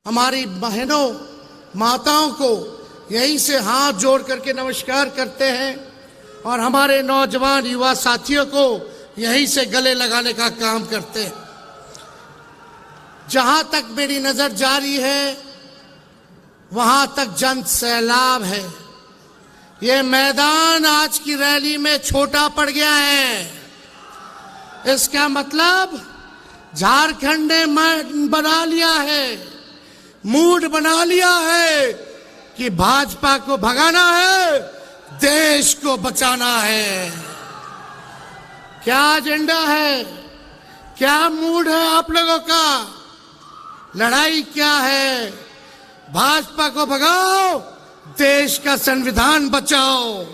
हमारी बहनों माताओं को यहीं से हाथ जोड़ करके नमस्कार करते हैं और हमारे नौजवान युवा साथियों को यहीं से गले लगाने का काम करते हैं। जहां तक मेरी नजर जारी है वहां तक जन सैलाब है। ये मैदान आज की रैली में छोटा पड़ गया है। इसका मतलब झारखंड ने बना लिया है, मूड बना लिया है कि भाजपा को भगाना है, देश को बचाना है। क्या एजेंडा है, क्या मूड है आप लोगों का? लड़ाई क्या है? भाजपा को भगाओ, देश का संविधान बचाओ।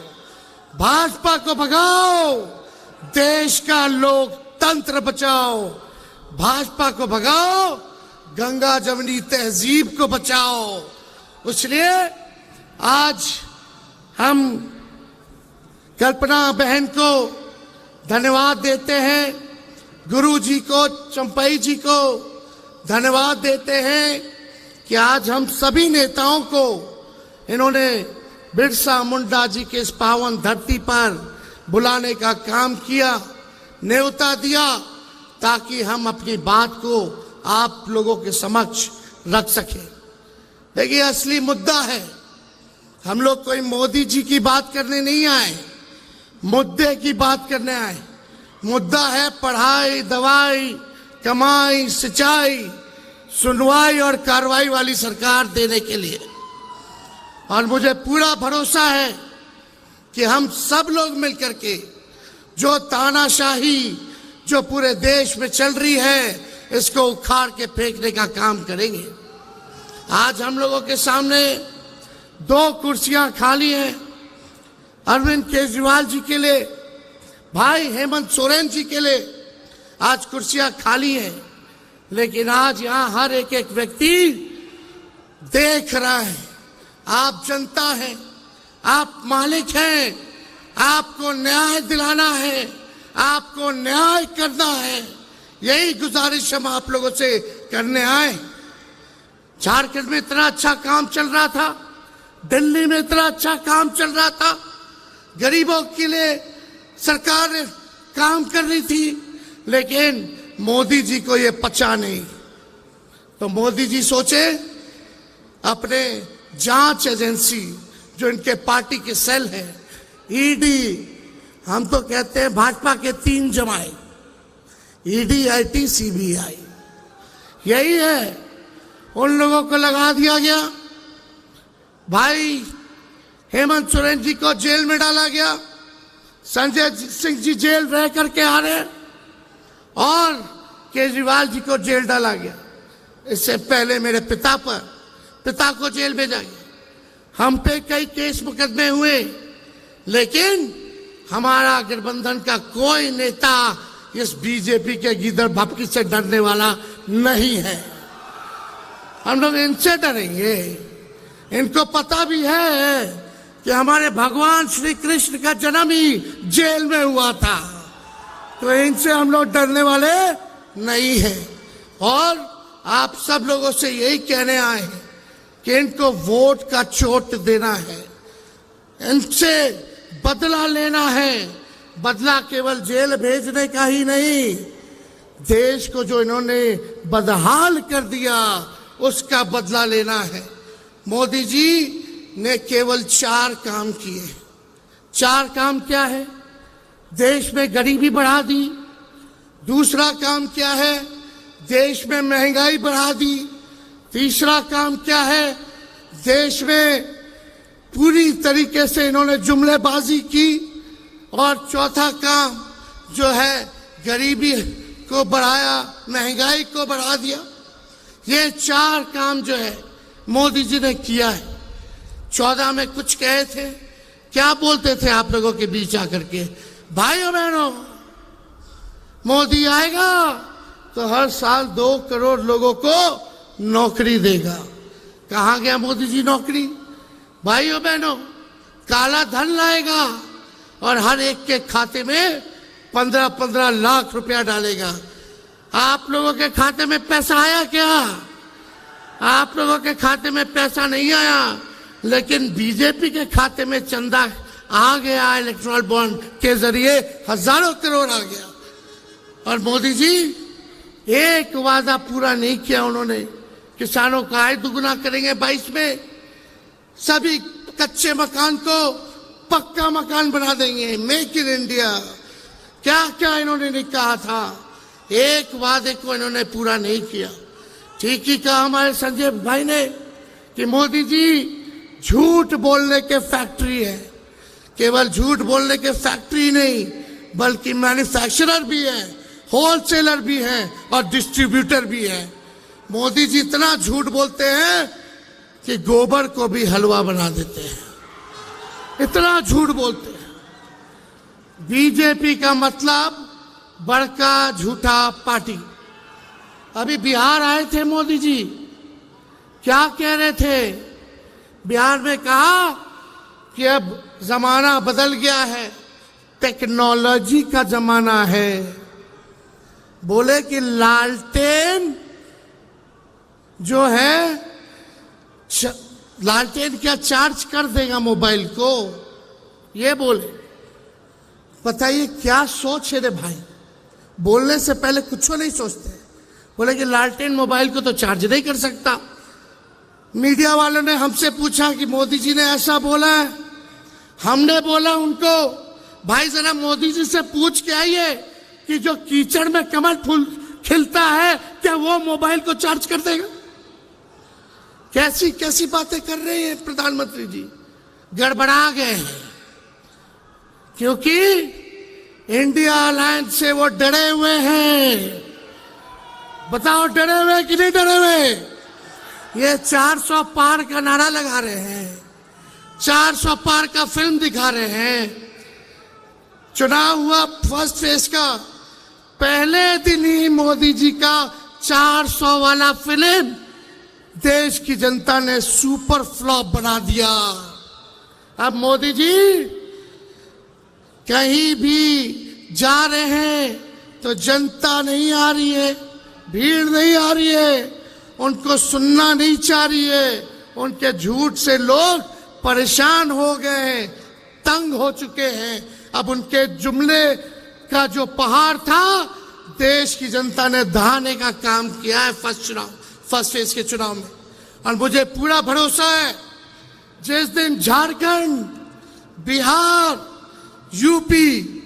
भाजपा को भगाओ, देश का लोकतंत्र बचाओ। भाजपा को भगाओ, गंगा जमुनी तहजीब को बचाओ। इसलिए आज हम कल्पना बहन को धन्यवाद देते हैं, गुरु जी को, चंपई जी को धन्यवाद देते हैं कि आज हम सभी नेताओं को इन्होंने बिरसा मुंडा जी के इस पावन धरती पर बुलाने का काम किया, न्योता दिया, ताकि हम अपनी बात को आप लोगों के समक्ष रख सके। देखिए, असली मुद्दा है, हम लोग कोई मोदी जी की बात करने नहीं आए, मुद्दे की बात करने आए। मुद्दा है पढ़ाई, दवाई, कमाई, सिंचाई, सुनवाई और कार्रवाई वाली सरकार देने के लिए। और मुझे पूरा भरोसा है कि हम सब लोग मिलकर के जो तानाशाही जो पूरे देश में चल रही है, इसको उखाड़ के फेंकने का काम करेंगे। आज हम लोगों के सामने 2 कुर्सियां खाली हैं, अरविंद केजरीवाल जी के लिए, भाई हेमंत सोरेन जी के लिए आज कुर्सियां खाली हैं। लेकिन आज यहां हर एक व्यक्ति देख रहा है, आप जनता हैं, आप मालिक हैं, आपको न्याय दिलाना है, आपको न्याय करना है। यही गुजारिश हम आप लोगों से करने आए। झारखंड में इतना अच्छा काम चल रहा था, दिल्ली में इतना अच्छा काम चल रहा था, गरीबों के लिए सरकार काम कर रही थी, लेकिन मोदी जी को ये पचा नहीं। तो मोदी जी सोचे अपने जांच एजेंसी जो इनके पार्टी के सेल है, ईडी, हम तो कहते हैं भाजपा के 3 जमाए, ईडी, आईटी, सीबीआई, यही है, उन लोगों को लगा दिया गया। भाई हेमंत सोरेन जी को जेल में डाला गया, संजय सिंह जी जेल रह करके आ रहे, और केजरीवाल जी को जेल डाला गया। इससे पहले मेरे पिता को जेल भेजा गया। हम पे कई केस मुकदमे हुए, लेकिन हमारा गठबंधन का कोई नेता इस बीजेपी के गीदड़ भपकी से डरने वाला नहीं है। हम लोग इनसे डरेंगे। इनको पता भी है कि हमारे भगवान श्री कृष्ण का जन्म ही जेल में हुआ था, तो इनसे हम लोग डरने वाले नहीं हैं। और आप सब लोगों से यही कहने आए हैं कि इनको वोट का चोट देना है, इनसे बदला लेना है। बदला केवल जेल भेजने का ही नहीं, देश को जो इन्होंने बदहाल कर दिया उसका बदला लेना है। मोदी जी ने केवल 4 काम किए। 4 काम क्या है? देश में गरीबी बढ़ा दी। दूसरा काम क्या है? देश में महंगाई बढ़ा दी। तीसरा काम क्या है? देश में पूरी तरीके से इन्होंने जुमलेबाजी की। और चौथा काम जो है, गरीबी को बढ़ाया, महंगाई को बढ़ा दिया। ये 4 काम जो है मोदी जी ने किया है। 14 में कुछ कहे थे, क्या बोलते थे आप लोगों के बीच आकर के? भाइयों बहनों, मोदी आएगा तो हर साल 2 करोड़ लोगों को नौकरी देगा। कहां गया मोदी जी नौकरी? भाइयों बहनों, काला धन लाएगा और हर एक के खाते में 15-15 लाख रुपया डालेगा। आप लोगों के खाते में पैसा आया क्या? आप लोगों के खाते में पैसा नहीं आया, लेकिन बीजेपी के खाते में चंदा आ गया। इलेक्ट्रल बॉन्ड के जरिए हजारों करोड़ आ गया। और मोदी जी एक वादा पूरा नहीं किया उन्होंने। किसानों का आय दुगुना करेंगे 22 में, सभी कच्चे मकान को पक्का मकान बना देंगे, मेक इन इंडिया। क्या क्या इन्होंने नहीं कहा था, एक वादे को इन्होंने पूरा नहीं किया। ठीक ही कहा हमारे संजय भाई ने कि मोदी जी झूठ बोलने के फैक्ट्री है। केवल झूठ बोलने के फैक्ट्री नहीं, बल्कि मैन्युफैक्चरर भी है, होलसेलर भी है और डिस्ट्रीब्यूटर भी है। मोदी जी इतना झूठ बोलते हैं कि गोबर को भी हलवा बना देते हैं, इतना झूठ बोलते हैं। बीजेपी का मतलब बड़का झूठा पार्टी। अभी बिहार आए थे मोदी जी, क्या कह रहे थे? बिहार में कहा कि अब जमाना बदल गया है, टेक्नोलॉजी का जमाना है। बोले कि लालटेन जो है, लालटेन क्या चार्ज कर देगा मोबाइल को, ये बोले। बताइए क्या सोच है रे भाई, बोलने से पहले कुछ नहीं सोचते। बोले कि लालटेन मोबाइल को तो चार्ज नहीं कर सकता। मीडिया वालों ने हमसे पूछा कि मोदी जी ने ऐसा बोला है। हमने बोला उनको, भाई जरा मोदी जी से पूछ के आइए कि जो कीचड़ में कमल फूल खिलता है, क्या वो मोबाइल को चार्ज कर देगा? कैसी कैसी बातें कर रहे हैं प्रधानमंत्री जी, गड़बड़ा गए हैं। क्योंकि इंडिया अलायंस से वो डरे हुए हैं। बताओ डरे हुए कि नहीं डरे हुए? ये 400 पार का नारा लगा रहे हैं, 400 पार का फिल्म दिखा रहे हैं। चुनाव हुआ फर्स्ट फेज का, पहले दिन ही मोदी जी का 400 वाला फिल्म देश की जनता ने सुपर फ्लॉप बना दिया। अब मोदी जी कहीं भी जा रहे हैं तो जनता नहीं आ रही है, भीड़ नहीं आ रही है, उनको सुनना नहीं चाह रही है। उनके झूठ से लोग परेशान हो गए हैं, तंग हो चुके हैं। अब उनके जुमले का जो पहाड़ था, देश की जनता ने दहाने का काम किया है फर्स्ट फेज के चुनाव में। और मुझे पूरा भरोसा है, जिस दिन झारखंड, बिहार, यूपी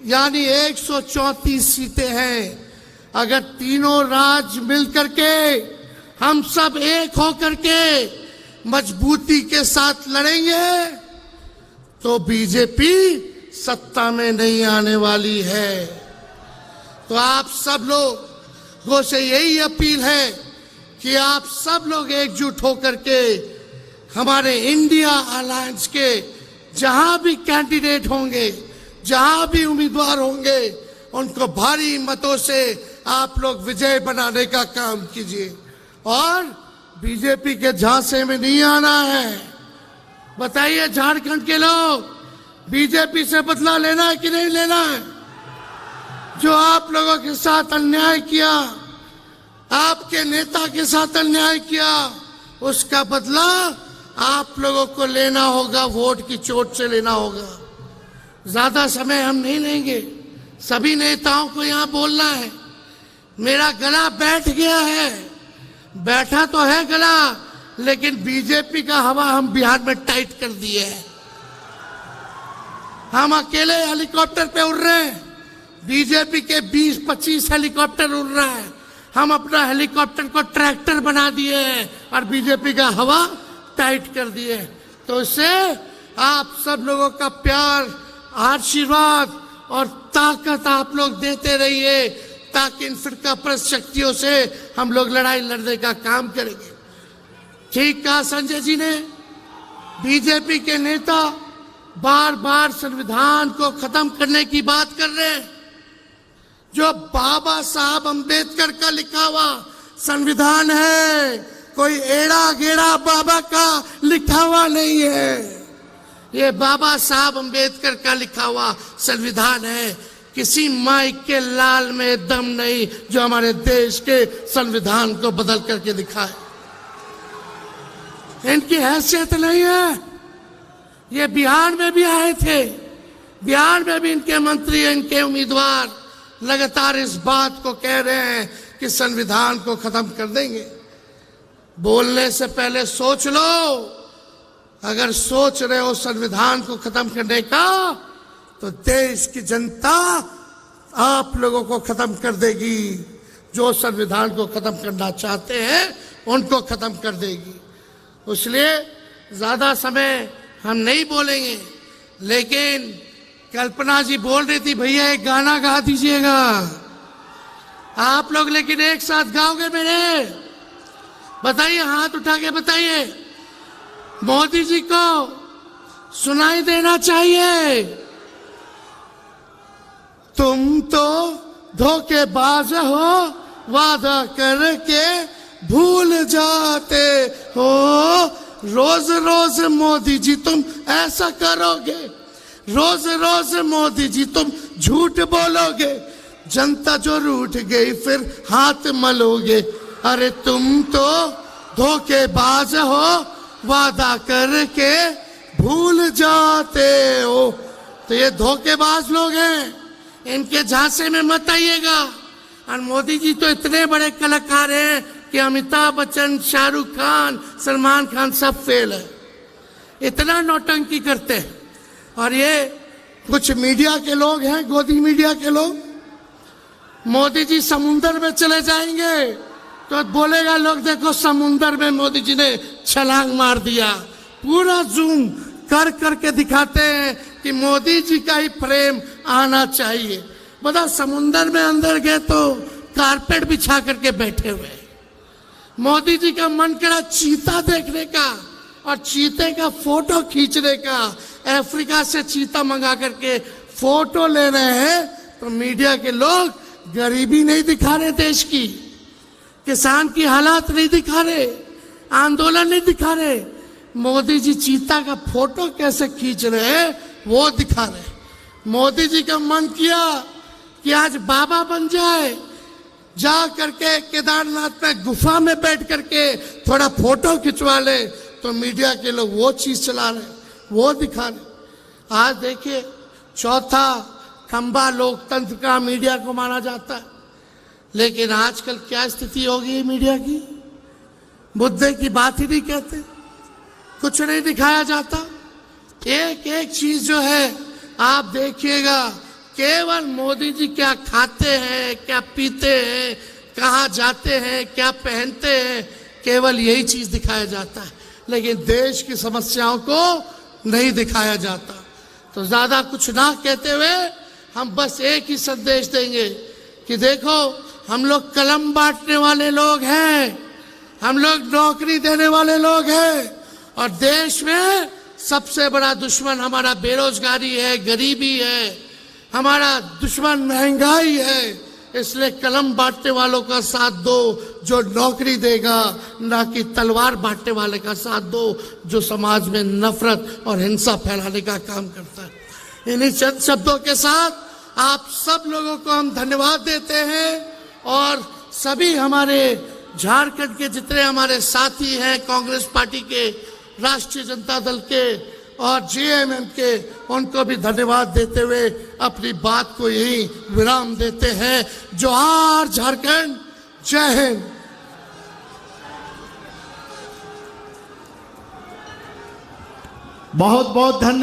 यानी 134 सीटें हैं, अगर तीनों राज्य मिलकर के हम सब एक होकर के मजबूती के साथ लड़ेंगे तो बीजेपी सत्ता में नहीं आने वाली है। तो आप सब लोगों से यही अपील है कि आप सब लोग एकजुट होकर के हमारे इंडिया अलायंस के जहां भी कैंडिडेट होंगे, जहां भी उम्मीदवार होंगे, उनको भारी मतों से आप लोग विजय बनाने का काम कीजिए। और बीजेपी के झांसे में नहीं आना है। बताइए झारखंड के लोग, बीजेपी से बदला लेना है कि नहीं लेना है? जो आप लोगों के साथ अन्याय किया, आपके नेता के साथ अन्याय किया, उसका बदला आप लोगों को लेना होगा, वोट की चोट से लेना होगा। ज्यादा समय हम नहीं लेंगे, सभी नेताओं को यहाँ बोलना है। मेरा गला बैठ गया है, बैठा तो है गला, लेकिन बीजेपी का हवा हम बिहार में टाइट कर दिए है। हम अकेले हेलीकॉप्टर पे उड़ रहे हैं, बीजेपी के 20-25 हेलीकॉप्टर उड़ रहा है। हम अपना हेलीकॉप्टर को ट्रैक्टर बना दिए हैं और बीजेपी का हवा टाइट कर दिए। तो इससे आप सब लोगों का प्यार, आशीर्वाद और ताकत आप लोग देते रहिए, ताकि इन फिरका परस्त शक्तियों से हम लोग लड़ाई लड़ने का काम करेंगे। ठीक कहा संजय जी ने। बीजेपी के नेता बार बार संविधान को खत्म करने की बात कर रहे हैं। जो बाबा साहब अंबेडकर का लिखा हुआ संविधान है, कोई एड़ा गेड़ा बाबा का लिखा हुआ नहीं है। ये बाबा साहब अंबेडकर का लिखा हुआ संविधान है। किसी माइक के लाल में दम नहीं जो हमारे देश के संविधान को बदल करके दिखाए। इनकी हैसियत नहीं है। ये बिहार में भी आए थे, बिहार में भी इनके मंत्री, इनके उम्मीदवार लगातार इस बात को कह रहे हैं कि संविधान को खत्म कर देंगे। बोलने से पहले सोच लो। अगर सोच रहे हो संविधान को खत्म करने का, तो देश की जनता आप लोगों को खत्म कर देगी। जो संविधान को खत्म करना चाहते हैं उनको खत्म कर देगी। इसलिए ज्यादा समय हम नहीं बोलेंगे, लेकिन कल्पना जी बोल रही थी भैया एक गाना गा दीजिएगा आप लोग, लेकिन एक साथ गाओगे मेरे? बताइए, हाथ उठा के बताइए। मोदी जी को सुनाई देना चाहिए। तुम तो धोखेबाज हो, वादा करके भूल जाते हो। रोज रोज मोदी जी तुम ऐसा करोगे, रोज रोज मोदी जी तुम झूठ बोलोगे, जनता जो रूठ गई फिर हाथ मलोगे। अरे तुम तो धोखेबाज हो, वादा करके भूल जाते हो। तो ये धोखेबाज लोग हैं, इनके झांसे में मत आइएगा। और मोदी जी तो इतने बड़े कलाकार हैं कि अमिताभ बच्चन, शाहरुख खान, सलमान खान सब फेल है, इतना नौटंकी करते हैं। और ये कुछ मीडिया के लोग हैं, गोदी मीडिया के लोग, मोदी जी समुंदर में चले जाएंगे तो बोलेगा लोग देखो समुंदर में मोदी जी ने छलांग मार दिया। पूरा जूम कर करके दिखाते हैं कि मोदी जी का ही फ्रेम आना चाहिए। बताओ, समुंदर में अंदर गए तो कारपेट बिछा करके बैठे हुए। मोदी जी का मन करा चीता देखने का और चीते का फोटो खींचने का। अफ्रीका से चीता मंगा करके फोटो ले रहे हैं, तो मीडिया के लोग गरीबी नहीं दिखा रहे, देश की किसान की हालात नहीं दिखा रहे, आंदोलन नहीं दिखा रहे। मोदी जी चीता का फोटो कैसे खींच रहे हैं वो दिखा रहे। मोदी जी का मन किया कि आज बाबा बन जाए, जा करके केदारनाथ में गुफा में बैठ करके थोड़ा फोटो खिंचवा ले, तो मीडिया के लोग वो चीज चला रहे, वो दिखा रहे। आज देखिए, चौथा खंबा लोकतंत्र का मीडिया को माना जाता है, लेकिन आजकल क्या स्थिति हो गई मीडिया की? मुद्दे की बात ही नहीं कहते, कुछ नहीं दिखाया जाता। एक एक चीज जो है आप देखिएगा, केवल मोदी जी क्या खाते हैं, क्या पीते हैं, कहाँ जाते हैं, क्या पहनते हैं, केवल यही चीज दिखाया जाता है, लेकिन देश की समस्याओं को नहीं दिखाया जाता। तो ज्यादा कुछ ना कहते हुए हम बस एक ही संदेश देंगे कि देखो, हम लोग कलम बांटने वाले लोग हैं, हम लोग नौकरी देने वाले लोग हैं, और देश में सबसे बड़ा दुश्मन हमारा बेरोजगारी है, गरीबी है, हमारा दुश्मन महंगाई है। इसलिए कलम बांटने वालों का साथ दो जो नौकरी देगा, ना कि तलवार बांटने वाले का साथ दो जो समाज में नफरत और हिंसा फैलाने का काम करता है। इन्हीं चंद शब्दों के साथ आप सब लोगों को हम धन्यवाद देते हैं, और सभी हमारे झारखंड के जितने हमारे साथी हैं, कांग्रेस पार्टी के, राष्ट्रीय जनता दल के और जेएमएम के, उनको भी धन्यवाद देते हुए अपनी बात को यही विराम देते हैं। जोहार झारखंड, जय हिंद। बहुत बहुत धन्यवाद।